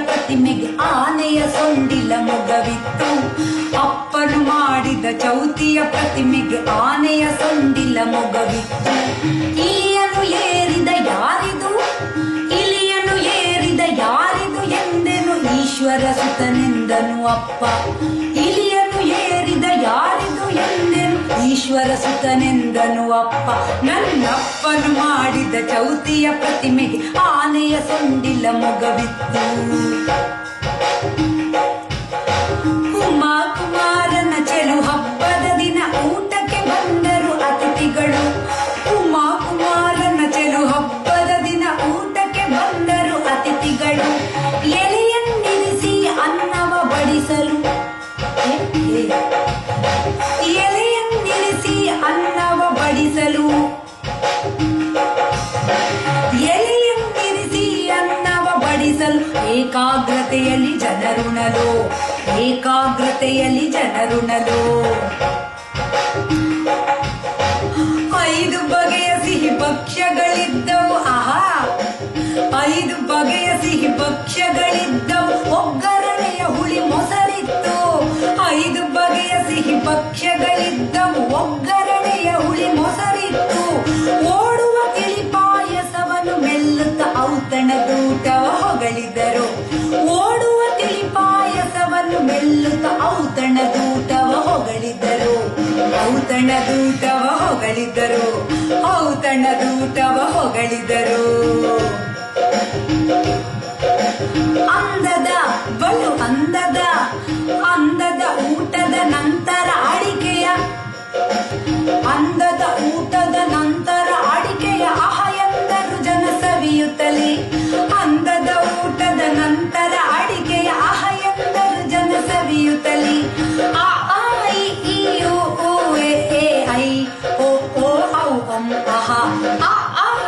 ಪ್ರತಿಮೆಗೆ ಆನೆಯ ಸೊಂಡಿಲ ಮೊಗವಿತ್ತು. ಅಪ್ಪನು ಮಾಡಿದ ಚೌತಿಯ ಪ್ರತಿಮೆಗೆ ಆನೆಯ ಸೊಂಡಿಲ ಮೊಗವಿತ್ತು. ಇಲಿಯನು ಏರಿದ ಯಾರಿದು, ಇಲಿಯನು ಏರಿದ ಯಾರಿದು ಎಂದೆನು ಈಶ್ವರ ಸುತನೆಂದನು ಅಪ್ಪ. ಇಲಿಯನು ಏರಿದ ಯಾರಿದು ಎಂದೆನು ಈಶ್ವರ ಸುತನೆಂದನು ಅಪ್ಪ. ನನ್ನಪ್ಪನು ಮಾಡಿದ ಚೌತಿಯ ಪ್ರತಿಮೆಗೆ ಆನೆಯ ಸೊಂಡಿಲ ಮೊಗವಿತ್ತು. ಉಮಾ ಕುಮಾರನ ಚೆಲು ಹಬ್ಬದ ದಿನ ಊಟಕ್ಕೆ ಬಂದರು ಅತಿಥಿಗಳು. ಉಮಾ ಕುಮಾರನ ಚೆಲು ಹಬ್ಬದ ದಿನ ಊಟಕ್ಕೆ ಬಂದರು ಅತಿಥಿಗಳು. ಎಲೆಯನ್ನಿರಿಸಿ ಅನ್ನವ ಬಡಿಸಲು, ಎಲೆಯನ್ನಿರಿಸಿ ಅನ್ನವ ಬಡಿಸಲು, ಎಲೆಯನ್ನಿರಿಸಿ ಅನ್ನವ ಬಡಿಸಲು ಏಕಾಗ್ರತೆಯಲ್ಲಿ ಜನರುಣಲು, ಏಕಾಗ್ರತೆಯಲ್ಲಿ ಜನರುಣಲು. 5 ಬಗೆಯ ಸಿಹಿ ಭಕ್ಷ್ಯಗಳಿದ್ದವು. ಆಹಾ, 5 ಬಗೆಯ ಸಿಹಿ ಭಕ್ಷ್ಯಗಳಿದ್ದವು. ಒಗ್ಗರಣೆಯ ಹುಳಿ ಮೊಸರಿತ್ತು. 5 ಬಗೆಯ ಸಿಹಿ ಭಕ್ಷ್ಯಗಳಿದ್ದವು. ಒಗ್ಗರಣೆಯ ಹುಳಿ ಮೊಸರಿತ್ತು. ಓಡುವ ತಿಳಿ ಪಾಯಸವನ್ನು ಮೆಲ್ಲುತ್ತ ಔತಣದೂಟವ ಹೊಗಳಿದರು. ಓಡುವ ತಿಳಿ ಪಾಯಸವನ್ನು ಮೆಲ್ಲುತ್ತ ಔತಣದೂಟವ ಹೊಗಳಿದರು. ಔತಣದೂಟವ ಹೊಗಳಿದರು. ಔತಣದೂಟವ ಹೊಗಳಿದರು. ಅಂದದ ಬಲು ಅಂದದ ಅಂದದ ಊಟದ ನಂತರ ಅಡಿಕೆಯ, ಅಂದದ ಊಟದ ನಂತರ ಅಡಿಕೆಯ ಆಹ ಎಂದರು ಜನ ಸವಿಯುತ್ತಲೇ. ಅಂದದ ಊಟದ ನಂತರ ಅಡಿಕೆಯ ಆಹ ಎಂದರು ಜನ ಸವಿಯುತ್ತಲೇ. ಆ ಐ ಈ ಓ ಎ ಐ ಓ ಓ ಔ ಅಂ ಅಹ. ಆ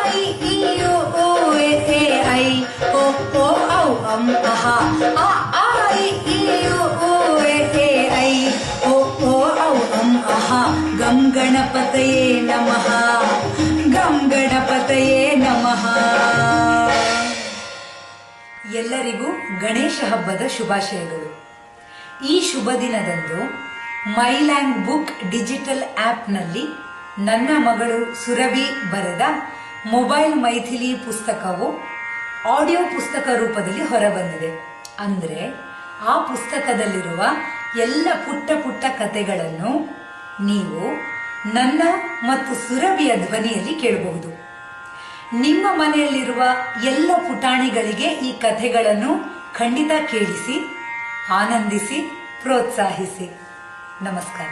ಐ ಈ ಓ ಎ ಐ ಓ ಓ ಔ ಅಂ ಅಹ. ಆ ಐ ಈ ಓ ಎ ಐ ಓ ಓ ಔ ಅಂ ಅಹ. ಗಂ ಗಣಪತಯೇ ನಮಃ, ಗಂ ಗಣಪತಯೇ ನಮಃ. ಎಲ್ಲರಿಗೂ ಗಣೇಶ ಹಬ್ಬದ ಶುಭಾಶಯಗಳು. ಈ ಶುಭ ದಿನದಂದು ಮೈಲ್ಯಾಂಡ್ ಬುಕ್ ಡಿಜಿಟಲ್ ಆಪ್ನಲ್ಲಿ ನನ್ನ ಮಗಳು ಸುರಭಿ ಬರೆದ ಮೊಬೈಲ್ ಮೈಥಿಲಿ ಪುಸ್ತಕವು ಆಡಿಯೋ ಪುಸ್ತಕ ರೂಪದಲ್ಲಿ ಹೊರಬಂದಿದೆ. ಅಂದ್ರೆ ಆ ಪುಸ್ತಕದಲ್ಲಿರುವ ಎಲ್ಲ ಪುಟ್ಟ ಪುಟ್ಟ ಕಥೆಗಳನ್ನು ನೀವು ನನ್ನ ಮತ್ತು ಸುರಭಿಯ ಧ್ವನಿಯಲ್ಲಿ ಕೇಳಬಹುದು. ನಿಮ್ಮ ಮನೆಯಲ್ಲಿರುವ ಎಲ್ಲ ಪುಟಾಣಿಗಳಿಗೆ ಈ ಕಥೆಗಳನ್ನು ಖಂಡಿತ ಕೇಳಿಸಿ, ಆನಂದಿಸಿ, ಪ್ರೋತ್ಸಾಹಿಸಿ. ನಮಸ್ಕಾರ.